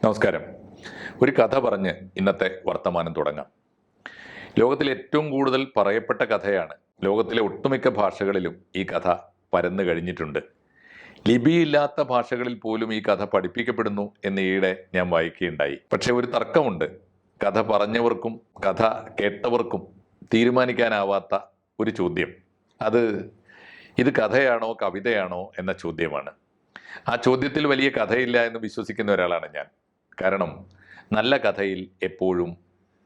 നമസ്കാരം. ഒരു കഥ പറഞ്ഞ് ഇന്നത്തെ വർത്തമാനം തുടങ്ങാം. ലോകത്തിൽ ഏറ്റവും കൂടുതൽ പറയപ്പെട്ട കഥയാണ്. ലോകത്തിലെ ഒട്ടുമിക്ക ഭാഷകളിലും ഈ കഥ പരന്നു കഴിഞ്ഞിട്ടുണ്ട്. ലിപിയില്ലാത്ത ഭാഷകളിൽ പോലും ഈ കഥ പഠിപ്പിക്കപ്പെടുന്നു എന്ന് ഈയിടെ ഞാൻ വായിക്കുകയുണ്ടായി. പക്ഷെ ഒരു തർക്കമുണ്ട്. കഥ പറഞ്ഞവർക്കും കഥ കേട്ടവർക്കും തീരുമാനിക്കാനാവാത്ത ഒരു ചോദ്യം. ഇത് കഥയാണോ കവിതയാണോ എന്ന ചോദ്യമാണ്. ആ ചോദ്യത്തിൽ വലിയ കഥയില്ല എന്ന് വിശ്വസിക്കുന്ന ഒരാളാണ് ഞാൻ. കാരണം നല്ല കഥയിൽ എപ്പോഴും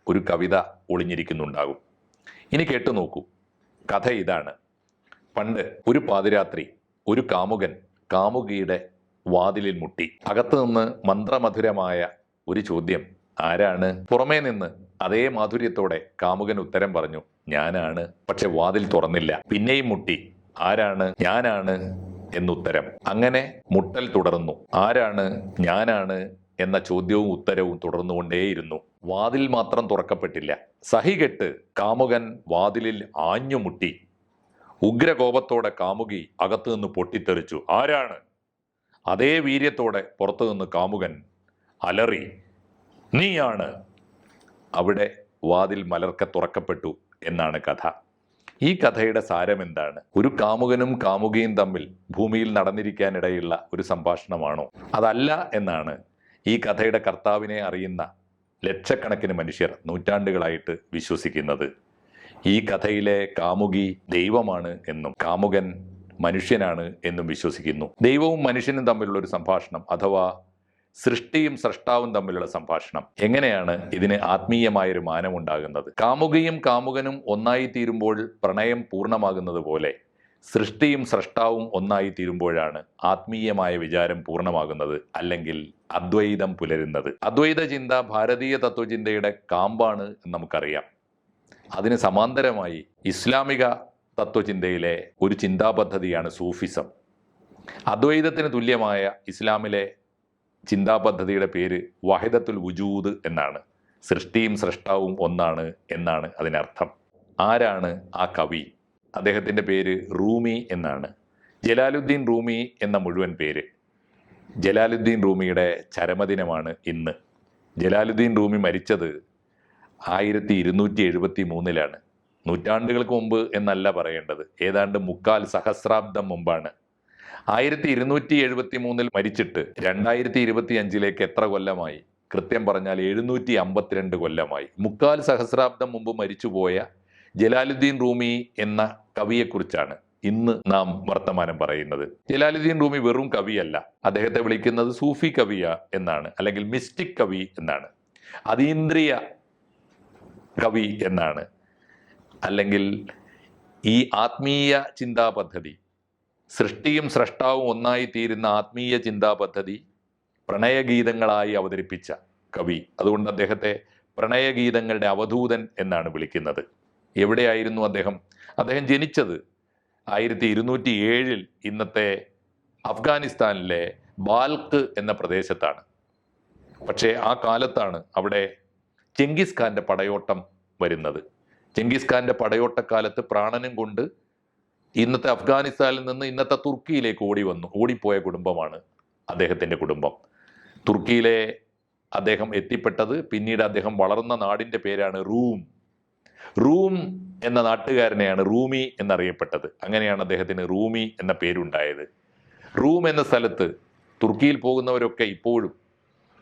ഒരു കവിത ഒളിഞ്ഞിരിക്കുന്നുണ്ടാകും. ഇനി കേട്ടു നോക്കൂ. കഥ ഇതാണ്. പണ്ട് ഒരു പാതിരാത്രി ഒരു കാമുകൻ കാമുകിയുടെ വാതിലിൽ മുട്ടി. അകത്തു നിന്ന് മന്ത്രമധുരമായ ഒരു ചോദ്യം, ആരാണ്? പുറമേ നിന്ന് അതേ മാധുര്യത്തോടെ കാമുകൻ ഉത്തരം പറഞ്ഞു, ഞാനാണ്. പക്ഷെ വാതിൽ തുറന്നില്ല. പിന്നെയും മുട്ടി, ആരാണ്? ഞാനാണ് എന്നുത്തരം. അങ്ങനെ മുട്ടൽ തുടർന്നു. ആരാണ്? ഞാനാണ് എന്ന ചോദ്യവും ഉത്തരവും തുടർന്നുകൊണ്ടേയിരുന്നു. വാതിൽ മാത്രം തുറക്കപ്പെട്ടില്ല. സഹികെട്ട് കാമുകൻ വാതിലിൽ ആഞ്ഞുമുട്ടി. ഉഗ്രകോപത്തോടെ കാമുകി അകത്തുനിന്ന് പൊട്ടിത്തെറിച്ചു, ആരാണ്? അതേ വീര്യത്തോടെ പുറത്തുനിന്ന് കാമുകൻ അലറി, നീയാണ്. അവിടെ വാതിൽ മലർക്കെ തുറക്കപ്പെട്ടു എന്നാണ് കഥ. ഈ കഥയുടെ സാരം എന്താണ്? ഒരു കാമുകനും കാമുകിയും തമ്മിൽ ഭൂമിയിൽ നടന്നിരിക്കാനിടയുള്ള ഒരു സംഭാഷണമാണോ? അതല്ല എന്നാണ് ഈ കഥയുടെ കർത്താവിനെ അറിയുന്ന ലക്ഷക്കണക്കിന് മനുഷ്യർ നൂറ്റാണ്ടുകളായിട്ട് വിശ്വസിക്കുന്നത്. ഈ കഥയിലെ കാമുകി ദൈവമാണ് എന്നും കാമുകൻ മനുഷ്യനാണ് എന്നും വിശ്വസിക്കുന്നു. ദൈവവും മനുഷ്യനും തമ്മിലുള്ള ഒരു സംഭാഷണം, അഥവാ സൃഷ്ടിയും സ്രഷ്ടാവും തമ്മിലുള്ള സംഭാഷണം. എങ്ങനെയാണ് ഇതിന് ആത്മീയമായൊരു മാനമുണ്ടാകുന്നത്? കാമുകിയും കാമുകനും ഒന്നായി തീരുമ്പോൾ പ്രണയം പൂർണ്ണമാകുന്നത് പോലെ സൃഷ്ടിയും സ്രഷ്ടാവും ഒന്നായി തീരുമ്പോഴാണ് ആത്മീയമായ വിചാരം പൂർണ്ണമാകുന്നത്, അല്ലെങ്കിൽ അദ്വൈതം പുലരുന്നത്. അദ്വൈത ചിന്ത ഭാരതീയ തത്വചിന്തയുടെ കാമ്പാണ് എന്ന് നമുക്കറിയാം. അതിന് സമാന്തരമായി ഇസ്ലാമിക തത്വചിന്തയിലെ ഒരു ചിന്താ പദ്ധതിയാണ് സൂഫിസം. അദ്വൈതത്തിന് തുല്യമായ ഇസ്ലാമിലെ ചിന്താ പദ്ധതിയുടെ പേര് വഹിദത്തുൽ വുജൂദ് എന്നാണ്. സൃഷ്ടിയും സ്രഷ്ടാവും ഒന്നാണ് എന്നാണ് അതിനർത്ഥം. ആരാണ് ആ കവി? അദ്ദേഹത്തിൻ്റെ പേര് റൂമി എന്നാണ്. ജലാലുദ്ദീൻ റൂമി എന്ന മുഴുവൻ പേര്. ജലാലുദ്ദീൻ റൂമിയുടെ ചരമദിനമാണ് ഇന്ന്. ജലാലുദ്ദീൻ റൂമി മരിച്ചത് 1273 നൂറ്റാണ്ടുകൾക്ക് മുമ്പ് എന്നല്ല പറയേണ്ടത്, ഏതാണ്ട് 3/4 സഹസ്രാബ്ദം മുമ്പാണ്. 1273 മരിച്ചിട്ട് 2025 എത്ര കൊല്ലമായി? കൃത്യം പറഞ്ഞാൽ 752 കൊല്ലമായി. 3/4 സഹസ്രാബ്ദം മുമ്പ് മരിച്ചുപോയ ജലാലുദ്ദീൻ റൂമി എന്ന കവിയെക്കുറിച്ചാണ് ഇന്ന് നാം വർത്തമാനം പറയുന്നത്. ജലാലുദ്ദീൻ റൂമി വെറും കവിയല്ല. അദ്ദേഹത്തെ വിളിക്കുന്നത് സൂഫി കവിയ എന്നാണ്, അല്ലെങ്കിൽ മിസ്റ്റിക് കവി എന്നാണ്, അതീന്ദ്രിയ കവി എന്നാണ്. അല്ലെങ്കിൽ ഈ ആത്മീയ ചിന്താ പദ്ധതി, സൃഷ്ടിയും സ്രഷ്ടാവും ഒന്നായി തീരുന്ന ആത്മീയ ചിന്താ പദ്ധതി പ്രണയഗീതങ്ങളായി അവതരിപ്പിച്ച കവി. അതുകൊണ്ട് അദ്ദേഹത്തെ പ്രണയഗീതങ്ങളുടെ അവധൂതൻ എന്നാണ് വിളിക്കുന്നത്. എവിടെയായിരുന്നു അദ്ദേഹം? അദ്ദേഹം ജനിച്ചത് 1207 ഇന്നത്തെ അഫ്ഗാനിസ്ഥാനിലെ ബാൽക്ക് എന്ന പ്രദേശത്താണ്. പക്ഷേ ആ കാലത്താണ് അവിടെ ചെങ്കിസ് ഖാന്റെ പടയോട്ടം വരുന്നത്. ചെങ്കിസ് ഖാന്റെ പടയോട്ടക്കാലത്ത് പ്രാണനും കൊണ്ട് ഇന്നത്തെ അഫ്ഗാനിസ്ഥാനിൽ നിന്ന് ഇന്നത്തെ തുർക്കിയിലേക്ക് ഓടിപ്പോയ കുടുംബമാണ് അദ്ദേഹത്തിൻ്റെ കുടുംബം. തുർക്കിയിലെ അദ്ദേഹം എത്തിപ്പെട്ടത്, പിന്നീട് അദ്ദേഹം വളർന്ന നാടിൻ്റെ പേരാണ് റൂം എന്ന നാട്ടുകാരനെയാണ് റൂമി എന്നറിയപ്പെട്ടത്. അങ്ങനെയാണ് അദ്ദേഹത്തിന് റൂമി എന്ന പേരുണ്ടായത്. റൂം എന്ന സ്ഥലത്ത് തുർക്കിയിൽ പോകുന്നവരൊക്കെ ഇപ്പോഴും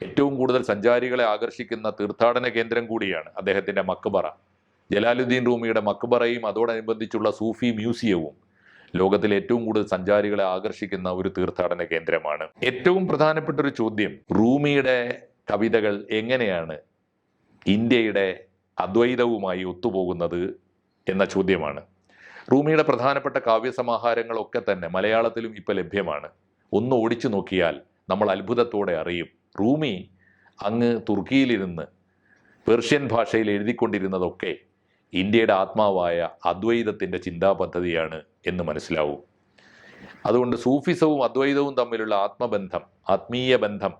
ഏറ്റവും കൂടുതൽ സഞ്ചാരികളെ ആകർഷിക്കുന്ന തീർത്ഥാടന കേന്ദ്രം കൂടിയാണ് അദ്ദേഹത്തിൻ്റെ മക്ബറ. ജലാലുദ്ദീൻ റൂമിയുടെ മക്ബറയും അതോടനുബന്ധിച്ചുള്ള സൂഫി മ്യൂസിയവും ലോകത്തിലെ ഏറ്റവും കൂടുതൽ സഞ്ചാരികളെ ആകർഷിക്കുന്ന ഒരു തീർത്ഥാടന കേന്ദ്രമാണ്. ഏറ്റവും പ്രധാനപ്പെട്ട ഒരു ചോദ്യം, റൂമിയുടെ കവിതകൾ എങ്ങനെയാണ് ഇന്ത്യയുടെ അദ്വൈതവുമായി ഒത്തുപോകുന്നത് എന്ന ചോദ്യമാണ്. റൂമിയുടെ പ്രധാനപ്പെട്ട കാവ്യസമാഹാരങ്ങളൊക്കെ തന്നെ മലയാളത്തിലും ഇപ്പോൾ ലഭ്യമാണ്. ഒന്ന് ഓടിച്ചു നോക്കിയാൽ നമ്മൾ അത്ഭുതത്തോടെ അറിയും, റൂമി അങ്ങ് തുർക്കിയിലിരുന്ന് പേർഷ്യൻ ഭാഷയിൽ എഴുതിക്കൊണ്ടിരുന്നതൊക്കെ ഇന്ത്യയുടെ ആത്മാവായ അദ്വൈതത്തിൻ്റെ ചിന്താ പദ്ധതിയാണ് എന്ന് മനസ്സിലാവും. അതുകൊണ്ട് സൂഫിസവും അദ്വൈതവും തമ്മിലുള്ള ആത്മബന്ധം, ആത്മീയ ബന്ധം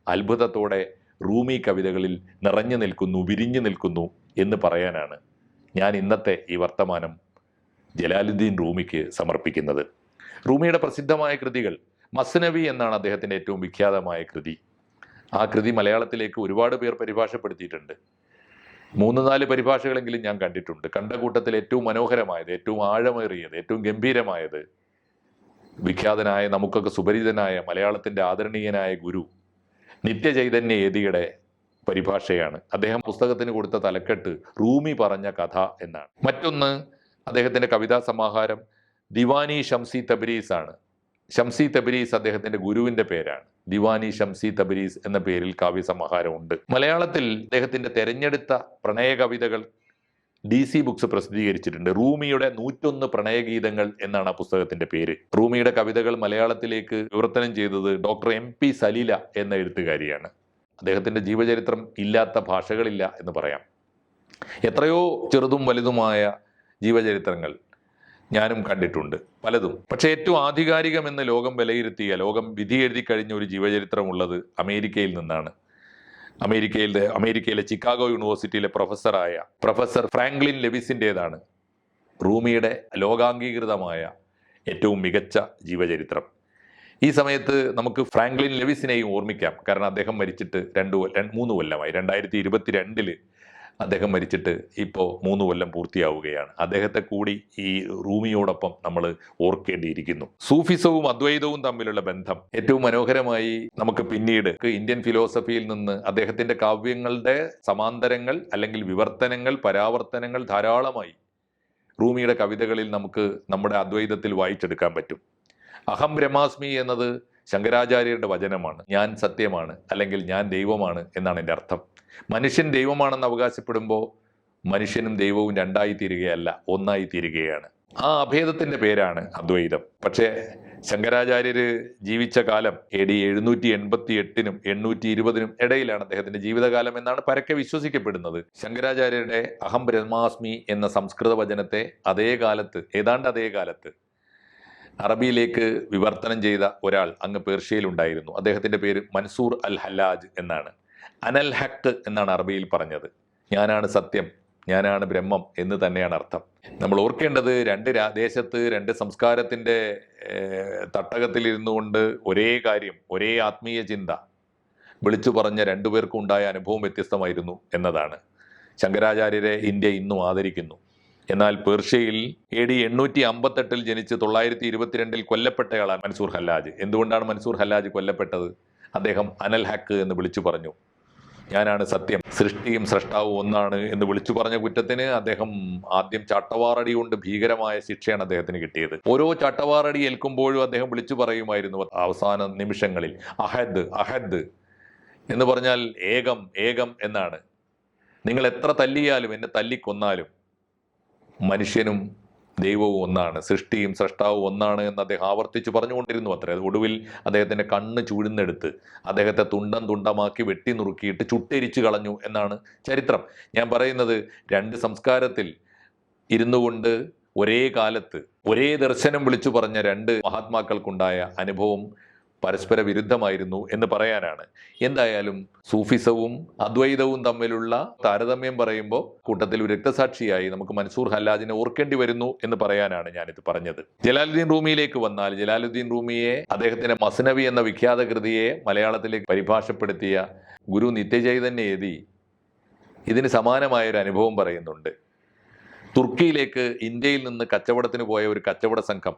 അത്ഭുതത്തോടെ റൂമി കവിതകളിൽ നിറഞ്ഞു നിൽക്കുന്നു, വിരിഞ്ഞു നിൽക്കുന്നു എന്ന് പറയാനാണ് ഞാൻ ഇന്നത്തെ ഈ വർത്തമാനം ജലാലുദ്ദീൻ റൂമിക്ക് സമർപ്പിക്കുന്നത്. റൂമിയുടെ പ്രസിദ്ധമായ കൃതികൾ, മസ്നവി എന്നാണ് അദ്ദേഹത്തിൻ്റെ ഏറ്റവും വിഖ്യാതമായ കൃതി. ആ കൃതി മലയാളത്തിലേക്ക് ഒരുപാട് പേർ പരിഭാഷപ്പെടുത്തിയിട്ടുണ്ട്. 3-4 പരിഭാഷകളെങ്കിലും ഞാൻ കണ്ടിട്ടുണ്ട്. കണ്ട കൂട്ടത്തിൽ ഏറ്റവും മനോഹരമായത്, ഏറ്റവും ആഴമേറിയത്, ഏറ്റവും ഗംഭീരമായത് വിഖ്യാതനായ, നമുക്കൊക്കെ സുപരിചിതനായ മലയാളത്തിൻ്റെ ആദരണീയനായ ഗുരു നിത്യചൈതന്യ യതിയുടെ പരിഭാഷയാണ്. അദ്ദേഹം പുസ്തകത്തിന് കൊടുത്ത തലക്കെട്ട് റൂമി പറഞ്ഞ കഥ എന്നാണ്. മറ്റൊന്ന് അദ്ദേഹത്തിൻ്റെ കവിതാ സമാഹാരം ദിവാനി ഷംസി തബ്രീസ് ആണ്. ഷംസി തബ്രീസ് അദ്ദേഹത്തിൻ്റെ ഗുരുവിൻ്റെ പേരാണ്. ദിവാനി ഷംസി തബ്രീസ് എന്ന പേരിൽ കാവ്യസമാഹാരമുണ്ട്. മലയാളത്തിൽ അദ്ദേഹത്തിൻ്റെ തെരഞ്ഞെടുത്ത പ്രണയ കവിതകൾ DC ബുക്സ് പ്രസിദ്ധീകരിച്ചിട്ടുണ്ട്. റൂമിയുടെ 101 പ്രണയഗീതങ്ങൾ എന്നാണ് ആ പുസ്തകത്തിന്റെ പേര്. റൂമിയുടെ കവിതകൾ മലയാളത്തിലേക്ക് വിവർത്തനം ചെയ്തത് ഡോക്ടർ MP സലീല എന്ന എഴുത്തുകാരിയാണ്. അദ്ദേഹത്തിന്റെ ജീവചരിത്രം ഇല്ലാത്ത ഭാഷകളില്ല എന്ന് പറയാം. എത്രയോ ചെറുതും വലുതുമായ ജീവചരിത്രങ്ങൾ ഞാനും കണ്ടിട്ടുണ്ട്, പലതും. പക്ഷെ ഏറ്റവും ആധികാരികമെന്ന് ലോകം വിലയിരുത്തിയ, ലോകം വിധി എഴുതി കഴിഞ്ഞ ഒരു ജീവചരിത്രമുള്ളത് അമേരിക്കയിൽ നിന്നാണ്. അമേരിക്കയിലെ ചിക്കാഗോ യൂണിവേഴ്സിറ്റിയിലെ പ്രൊഫസർ ഫ്രാങ്ക്ലിൻ ലെവിസിൻ്റെതാണ് റൂമിയുടെ ലോകാംഗീകൃതമായ ഏറ്റവും മികച്ച ജീവചരിത്രം. ഈ സമയത്ത് നമുക്ക് ഫ്രാങ്ക്ലിൻ ലെവിസിനെയും ഓർമ്മിക്കാം. കാരണം അദ്ദേഹം മരിച്ചിട്ട് 3 കൊല്ലമായി. 2022 അദ്ദേഹം മരിച്ചിട്ട് ഇപ്പോൾ 3 കൊല്ലം പൂർത്തിയാവുകയാണ്. അദ്ദേഹത്തെ കൂടി ഈ റൂമിയോടൊപ്പം നമ്മൾ ഓർക്കേണ്ടിയിരിക്കുന്നു. സൂഫിസവും അദ്വൈതവും തമ്മിലുള്ള ബന്ധം ഏറ്റവും മനോഹരമായി നമുക്ക് പിന്നീട് ഇന്ത്യൻ ഫിലോസഫിയിൽ നിന്ന് അദ്ദേഹത്തിന്റെ കാവ്യങ്ങളുടെ സമാന്തരങ്ങൾ അല്ലെങ്കിൽ വിവർത്തനങ്ങൾ, പരാവർത്തനങ്ങൾ ധാരാളമായി റൂമിയുടെ കവിതകളിൽ നമുക്ക് നമ്മുടെ അദ്വൈതത്തിൽ വായിച്ചെടുക്കാൻ പറ്റും. അഹം ബ്രഹ്മാസ്മി എന്നത് ശങ്കരാചാര്യരുടെ വചനമാണ്. ഞാൻ സത്യമാണ് അല്ലെങ്കിൽ ഞാൻ ദൈവമാണ് എന്നാണ് എൻ്റെ അർത്ഥം. മനുഷ്യൻ ദൈവമാണെന്ന് അവകാശപ്പെടുമ്പോൾ മനുഷ്യനും ദൈവവും രണ്ടായി തീരുകയല്ല, ഒന്നായി തീരുകയാണ്. ആ അഭേദത്തിന്റെ പേരാണ് അദ്വൈതം. പക്ഷേ ശങ്കരാചാര്യര് ജീവിച്ച കാലം AD 788-നും 820-നും ഇടയിലാണ് അദ്ദേഹത്തിന്റെ ജീവിതകാലം എന്നാണ് പരക്കെ വിശ്വസിക്കപ്പെടുന്നത്. ശങ്കരാചാര്യരുടെ അഹം ബ്രഹ്മാസ്മി എന്ന സംസ്കൃത വചനത്തെ ഏതാണ്ട് അതേ കാലത്ത് അറബിയിലേക്ക് വിവർത്തനം ചെയ്ത ഒരാൾ അങ്ങ് പേർഷ്യയിലുണ്ടായിരുന്നു. അദ്ദേഹത്തിന്റെ പേര് മൻസൂർ അൽ ഹല്ലാജ് എന്നാണ്. അനൽ ഹക്ക് എന്നാണ് അറബിയിൽ പറഞ്ഞത്. ഞാനാണ് സത്യം, ഞാനാണ് ബ്രഹ്മം എന്ന് തന്നെയാണ് അർത്ഥം. നമ്മൾ ഓർക്കേണ്ടത്, 2 ദേശത്ത് 2 സംസ്കാരത്തിന്റെ തട്ടകത്തിലിരുന്നു കൊണ്ട് ഒരേ കാര്യം, ഒരേ ആത്മീയ ചിന്ത വിളിച്ചു പറഞ്ഞ 2 പേർക്കും ഉണ്ടായ അനുഭവം വ്യത്യസ്തമായിരുന്നു എന്നതാണ്. ശങ്കരാചാര്യരെ ഇന്ത്യ ഇന്നും ആദരിക്കുന്നു. എന്നാൽ പേർഷ്യയിൽ AD 858 ജനിച്ച് 922 കൊല്ലപ്പെട്ടയാളാണ് മൻസൂർ ഹല്ലാജ്. എന്തുകൊണ്ടാണ് മൻസൂർ ഹല്ലാജ് കൊല്ലപ്പെട്ടത്? അദ്ദേഹം അനൽ ഹക്ക് എന്ന് വിളിച്ചു പറഞ്ഞു. ഞാനാണ് സത്യം, സൃഷ്ടിയും സൃഷ്ടാവും ഒന്നാണ് എന്ന് വിളിച്ചു പറഞ്ഞ കുറ്റത്തിന് അദ്ദേഹം ആദ്യം ചാട്ടവാറടി കൊണ്ട് ഭീകരമായ ശിക്ഷയാണ് അദ്ദേഹത്തിന് കിട്ടിയത്. ഓരോ ചാട്ടവാറടി ഏൽക്കുമ്പോഴും അദ്ദേഹം വിളിച്ചു പറയുമായിരുന്നു അവസാന നിമിഷങ്ങളിൽ, അഹദ് അഹദ് എന്ന് പറഞ്ഞാൽ ഏകം ഏകം എന്നാണ്. നിങ്ങൾ എത്ര തല്ലിയാലും, എന്നെ തല്ലിക്കൊന്നാലും മനുഷ്യനും ദൈവവും ഒന്നാണ്, സൃഷ്ടിയും സൃഷ്ടാവും ഒന്നാണ് എന്ന് അദ്ദേഹം ആവർത്തിച്ച് പറഞ്ഞുകൊണ്ടിരുന്നു അത്രേ. ഒടുവിൽ അദ്ദേഹത്തിൻ്റെ കണ്ണ് ചൂഴ്ന്നെടുത്ത് അദ്ദേഹത്തെ തുണ്ടമാക്കി വെട്ടി നുറുക്കിയിട്ട് ചുട്ടെരിച്ചു കളഞ്ഞു എന്നാണ് ചരിത്രം. ഞാൻ പറയുന്നത്, 2 സംസ്കാരത്തിൽ ഇരുന്നു കൊണ്ട് ഒരേ കാലത്ത് ഒരേ ദർശനം വിളിച്ചു പറഞ്ഞ 2 മഹാത്മാക്കൾക്കുണ്ടായ അനുഭവം പരസ്പര വിരുദ്ധമായിരുന്നു എന്ന് പറയാനാണ്. എന്തായാലും സൂഫിസവും അദ്വൈതവും തമ്മിലുള്ള താരതമ്യം പറയുമ്പോൾ കൂട്ടത്തിൽ ഒരു രക്തസാക്ഷിയായി നമുക്ക് മൻസൂർ ഹല്ലാജിനെ ഓർക്കേണ്ടി വരുന്നു എന്ന് പറയാനാണ് ഞാനിത് പറഞ്ഞത്. ജലാലുദ്ദീൻ റൂമിയിലേക്ക് വന്നാൽ, ജലാലുദ്ദീൻ റൂമിയെ അദ്ദേഹത്തിന്റെ മസ്നവി എന്ന വിഖ്യാത കൃതിയെ മലയാളത്തിലേക്ക് പരിഭാഷപ്പെടുത്തിയ ഗുരു നിത്യചൈതന്യ യതി ഇതിന് സമാനമായൊരു അനുഭവം പറയുന്നുണ്ട്. തുർക്കിയിലേക്ക് ഇന്ത്യയിൽ നിന്ന് കച്ചവടത്തിന് പോയ ഒരു കച്ചവട സംഘം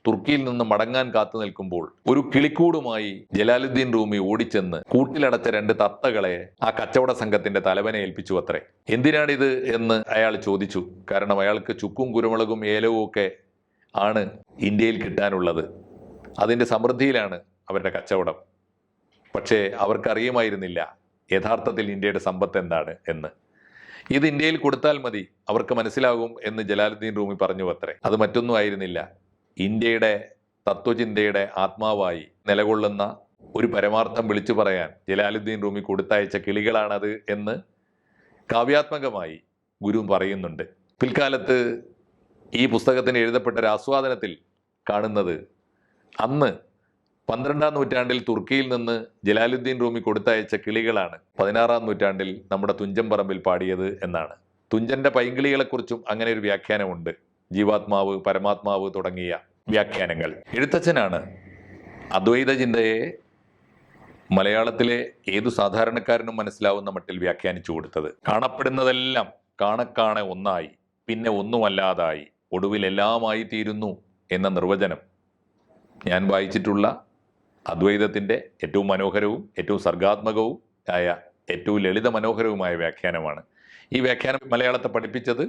തുർക്കിയിൽ നിന്ന് മടങ്ങാൻ കാത്തു നിൽക്കുമ്പോൾ ഒരു കിളിക്കൂടുമായി ജലാലുദ്ദീൻ റൂമി ഓടിച്ചെന്ന് കൂട്ടിലടച്ച 2 തത്തകളെ ആ കച്ചവട സംഘത്തിന്റെ തലവനെ ഏൽപ്പിച്ചു അത്രേ. എന്തിനാണിത് എന്ന് അയാൾ ചോദിച്ചു. കാരണം അയാൾക്ക് ചുക്കും കുരുമുളകും ഏലവും ഒക്കെ ആണ് ഇന്ത്യയിൽ കിട്ടാനുള്ളത്. അതിൻ്റെ സമൃദ്ധിയിലാണ് അവരുടെ കച്ചവടം. പക്ഷേ അവർക്കറിയുമായിരുന്നില്ല യഥാർത്ഥത്തിൽ ഇന്ത്യയുടെ സമ്പത്ത് എന്താണ് എന്ന്. ഇത് ഇന്ത്യയിൽ കൊടുത്താൽ മതി, അവർക്ക് മനസ്സിലാകും എന്ന് ജലാലുദ്ദീൻ റൂമി പറഞ്ഞു അത്രേ. അത് മറ്റൊന്നും ആയിരുന്നില്ല, ഇന്ത്യയുടെ തത്വചിന്തയുടെ ആത്മാവായി നിലകൊള്ളുന്ന ഒരു പരമാർത്ഥം വിളിച്ചു പറയാൻ ജലാലുദ്ദീൻ റൂമി കൊടുത്തയച്ച കിളികളാണത് എന്ന് കാവ്യാത്മകമായി ഗുരു പറയുന്നുണ്ട്. പിൽക്കാലത്ത് ഈ പുസ്തകത്തിന് എഴുതപ്പെട്ട ഒരു ആസ്വാദനത്തിൽ കാണുന്നത്, അന്ന് 12-ാം നൂറ്റാണ്ടിൽ തുർക്കിയിൽ നിന്ന് ജലാലുദ്ദീൻ റൂമി കൊടുത്തയച്ച കിളികളാണ് 16-ാം നൂറ്റാണ്ടിൽ നമ്മുടെ തുഞ്ചൻ പറമ്പിൽ പാടിയത് എന്നാണ്. തുഞ്ചന്റെ പൈങ്കിളികളെക്കുറിച്ചും അങ്ങനെ ഒരു വ്യാഖ്യാനമുണ്ട്. ജീവാത്മാവ്, പരമാത്മാവ് തുടങ്ങിയ വ്യാഖ്യാനങ്ങൾ. എഴുത്തച്ഛനാണ് അദ്വൈത ചിന്തയെ മലയാളത്തിലെ ഏതു സാധാരണക്കാരനും മനസ്സിലാവുന്ന മട്ടിൽ വ്യാഖ്യാനിച്ചു കൊടുത്തത്. കാണപ്പെടുന്നതെല്ലാം കാണെ ഒന്നായി, പിന്നെ ഒന്നുമല്ലാതായി, ഒടുവിൽ എല്ലാമായി തീരുന്നു എന്ന നിർവചനം ഞാൻ വായിച്ചിട്ടുള്ള അദ്വൈതത്തിൻ്റെ ഏറ്റവും മനോഹരവും ഏറ്റവും സർഗാത്മകവും ആയ ഏറ്റവും ലളിത മനോഹരവുമായ വ്യാഖ്യാനമാണ്. ഈ വ്യാഖ്യാനം മലയാളത്തെ പഠിപ്പിച്ചത്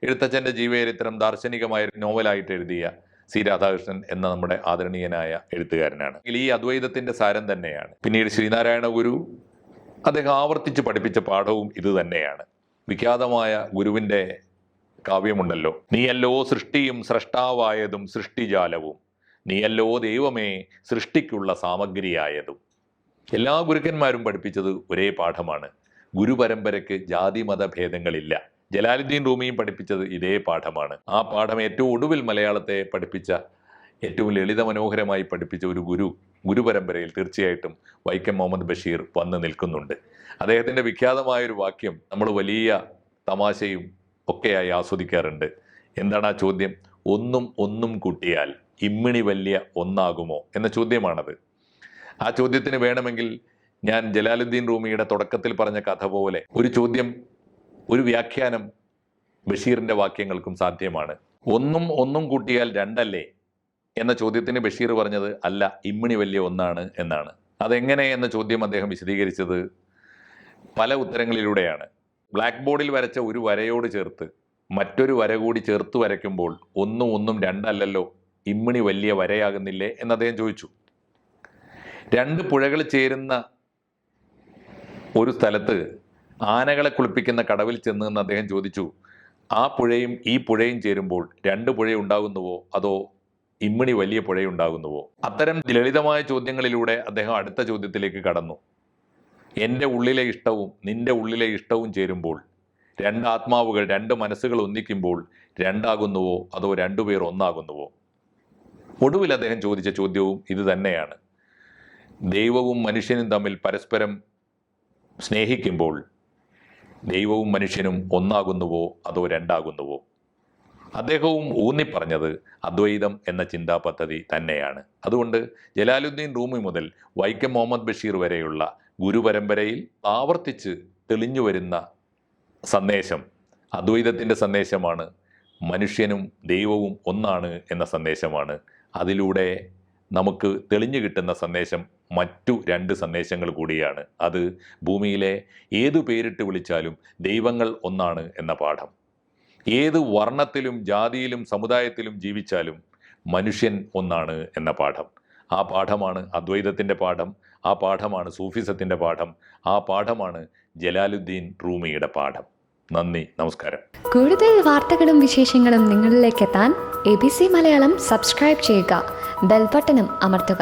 എഴുത്തച്ഛൻ്റെ ജീവചരിത്രം ദാർശനികമായ നോവലായിട്ട് എഴുതിയ സി രാധാകൃഷ്ണൻ എന്ന നമ്മുടെ ആദരണീയനായ എഴുത്തുകാരനാണ്. ഈ അദ്വൈതത്തിൻ്റെ സാരം തന്നെയാണ്. പിന്നീട് ശ്രീനാരായണ ഗുരു അദ്ദേഹം ആവർത്തിച്ച് പഠിപ്പിച്ച പാഠവും ഇത് തന്നെയാണ്. വിഖ്യാതമായ ഗുരുവിൻ്റെ കാവ്യമുണ്ടല്ലോ, നീയല്ലോ സൃഷ്ടിയും സ്രഷ്ടാവായതും സൃഷ്ടിജാലവും, നീയല്ലോ ദൈവമേ സൃഷ്ടിക്കുള്ള സാമഗ്രിയായതും. എല്ലാ ഗുരുക്കന്മാരും പഠിപ്പിച്ചത് ഒരേ പാഠമാണ്. ഗുരുപരമ്പരയ്ക്ക് ജാതി മതഭേദങ്ങളില്ല. ജലാലുദ്ദീൻ റൂമിയും പഠിപ്പിച്ചത് ഇതേ പാഠമാണ്. ആ പാഠം ഏറ്റവും ഒടുവിൽ മലയാളത്തെ പഠിപ്പിച്ച, ഏറ്റവും ലളിത മനോഹരമായി പഠിപ്പിച്ച ഒരു ഗുരുപരമ്പരയിൽ തീർച്ചയായിട്ടും വൈക്കം മുഹമ്മദ് ബഷീർ വന്ന് നിൽക്കുന്നുണ്ട്. അദ്ദേഹത്തിൻ്റെ വിഖ്യാതമായൊരു വാക്യം നമ്മൾ വലിയ തമാശയും ഒക്കെയായി ആസ്വദിക്കാറുണ്ട്. എന്താണ് ആ ചോദ്യം? ഒന്നും കൂട്ടിയാൽ ഇമ്മിണി വലിയ ഒന്നാകുമോ എന്ന ചോദ്യമാണത്. ആ ചോദ്യത്തിന് വേണമെങ്കിൽ ഞാൻ ജലാലുദ്ദീൻ റൂമിയുടെ തുടക്കത്തിൽ പറഞ്ഞ കഥ പോലെ ഒരു ചോദ്യം, ഒരു വ്യാഖ്യാനം ബഷീറിൻ്റെ വാക്യങ്ങൾക്കും സാധ്യമാണ്. ഒന്നും കൂട്ടിയാൽ രണ്ടല്ലേ എന്ന ചോദ്യത്തിന് ബഷീർ പറഞ്ഞത് അല്ല, ഇമ്മിണി വലിയ ഒന്നാണ് എന്നാണ്. അതെങ്ങനെ എന്ന ചോദ്യം അദ്ദേഹം വിശദീകരിച്ചത് പല ഉത്തരങ്ങളിലൂടെയാണ്. ബ്ലാക്ക് ബോർഡിൽ വരച്ച ഒരു വരയോട് ചേർത്ത് മറ്റൊരു വര കൂടി ചേർത്ത് വരയ്ക്കുമ്പോൾ ഒന്നും രണ്ടല്ലല്ലോ, ഇമ്മിണി വലിയ വരയാകുന്നില്ലേ എന്ന് അദ്ദേഹം ചോദിച്ചു. രണ്ട് പുഴകൾ ചേരുന്ന ഒരു സ്ഥലത്ത് ആനകളെ കുളിപ്പിക്കുന്ന കടവിൽ ചെന്ന് എന്ന് അദ്ദേഹം ചോദിച്ചു, ആ പുഴയും ഈ പുഴയും ചേരുമ്പോൾ രണ്ട് പുഴ ഉണ്ടാകുന്നുവോ അതോ ഇമ്മിണി വലിയ പുഴയുണ്ടാകുന്നുവോ? അത്തരം ലളിതമായ ചോദ്യങ്ങളിലൂടെ അദ്ദേഹം അടുത്ത ചോദ്യത്തിലേക്ക് കടന്നു. എൻ്റെ ഉള്ളിലെ ഇഷ്ടവും നിന്റെ ഉള്ളിലെ ഇഷ്ടവും ചേരുമ്പോൾ, രണ്ട് ആത്മാവുകൾ രണ്ട് മനസ്സുകൾ ഒന്നിക്കുമ്പോൾ രണ്ടാകുന്നുവോ അതോ രണ്ടുപേർ ഒന്നാകുന്നുവോ? ഒടുവിൽ അദ്ദേഹം ചോദിച്ച ചോദ്യവും ഇത് തന്നെയാണ്. ദൈവവും മനുഷ്യനും തമ്മിൽ പരസ്പരം സ്നേഹിക്കുമ്പോൾ ദൈവവും മനുഷ്യനും ഒന്നാകുന്നുവോ അതോ രണ്ടാകുന്നുവോ? അദ്ദേഹവും ഊന്നിപ്പറഞ്ഞത് അദ്വൈതം എന്ന ചിന്താ പദ്ധതി തന്നെയാണ്. അതുകൊണ്ട് ജലാലുദ്ദീൻ റൂമി മുതൽ വൈക്കം മുഹമ്മദ് ബഷീർ വരെയുള്ള ഗുരുപരമ്പരയിൽ ആവർത്തിച്ച് തെളിഞ്ഞു വരുന്ന സന്ദേശം അദ്വൈതത്തിൻ്റെ സന്ദേശമാണ്. മനുഷ്യനും ദൈവവും ഒന്നാണ് എന്ന സന്ദേശമാണ്. അതിലൂടെ നമുക്ക് തെളിഞ്ഞു കിട്ടുന്ന സന്ദേശം മറ്റു രണ്ട് സന്ദേശങ്ങൾ കൂടിയാണ്. അത് ഭൂമിയിലെ ഏതു പേരിട്ട് വിളിച്ചാലും ദൈവങ്ങൾ ഒന്നാണ് എന്ന പാഠം. ഏത് വർണ്ണത്തിലും ജാതിയിലും സമുദായത്തിലും ജീവിച്ചാലും മനുഷ്യൻ ഒന്നാണ് എന്ന പാഠം. ആ പാഠമാണ് അദ്വൈതത്തിൻ്റെ പാഠം. ആ പാഠമാണ് സൂഫിസത്തിൻ്റെ പാഠം. ആ പാഠമാണ് ജലാലുദ്ദീൻ റൂമിയുടെ പാഠം. നന്ദി, നമസ്കാരം. കൂടുതൽ വാർത്തകളും വിശേഷങ്ങളും നിങ്ങളിലേക്ക് എത്താൻ ABC മലയാളം സബ്സ്ക്രൈബ് ചെയ്യുക, ബെൽബട്ടനും അമർത്തുക.